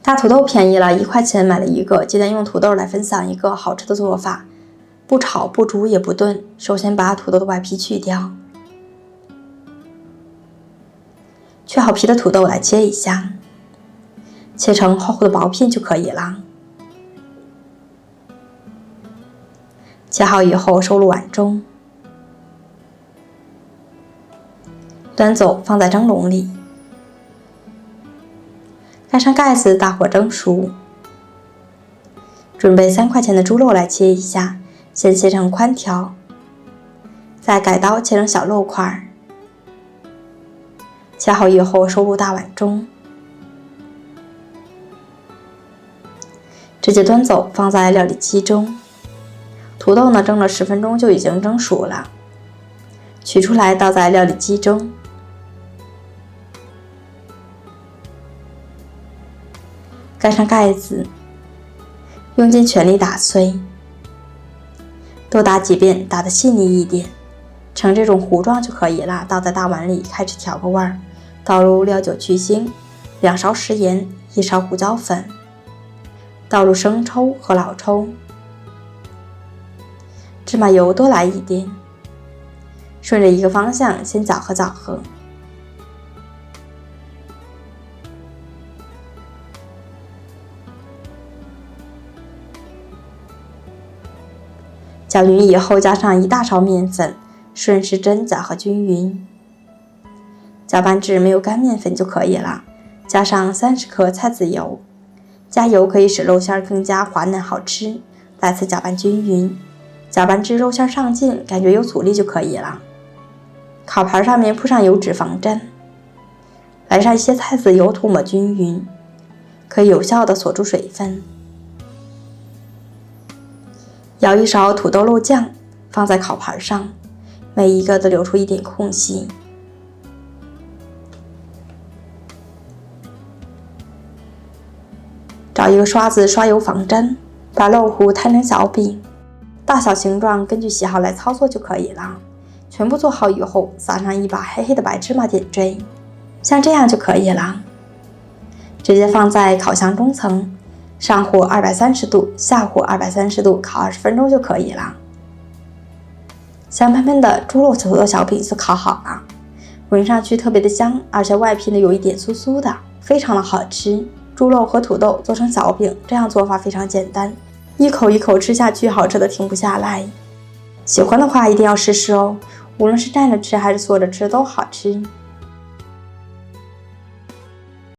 大土豆便宜了，1块钱买了一个。今天用土豆来分享一个好吃的做法，不炒不煮也不炖。首先把土豆的外皮去掉，去好皮的土豆来切一下，切成厚厚的薄片就可以了。切好以后收入碗中，端走放在蒸笼里，盖上盖子，大火蒸熟。准备3块钱的猪肉来切一下，先切成宽条，再改刀切成小肉块。切好以后收入大碗中，直接端走放在料理机中。土豆呢蒸了10分钟就已经蒸熟了，取出来倒在料理机中。盖上盖子，用尽全力打碎，多打几遍，打得细腻一点，成这种糊状就可以了。倒在大碗里，开始调个味儿，倒入料酒去腥，2勺食盐，1勺胡椒粉，倒入生抽和老抽，芝麻油多来一点，顺着一个方向先搅和搅和。搅匀以后，加上1大勺面粉，顺时针搅和均匀。搅拌至没有干面粉就可以了。加上30克菜籽油，加油可以使肉馅更加滑嫩好吃。再次搅拌均匀，搅拌至肉馅上劲，感觉有阻力就可以了。烤盘上面铺上油纸防粘，来上一些菜籽油涂抹均匀，可以有效的锁住水分。舀1勺土豆肉酱放在烤盘上，每一个都留出一点空隙。找一个刷子刷油防粘，把肉糊摊成小饼，大小形状根据喜好来操作就可以了。全部做好以后，撒上一把黑黑的白芝麻点缀，像这样就可以了。直接放在烤箱中层，上火230度，下火230度，烤20分钟就可以了。香喷喷的猪肉土豆小饼就烤好了，闻上去特别的香，而且外皮呢有一点酥酥的，非常的好吃。猪肉和土豆做成小饼，这样做法非常简单，一口一口吃下去，好吃的停不下来。喜欢的话一定要试试哦，无论是站着吃还是坐着吃都好吃。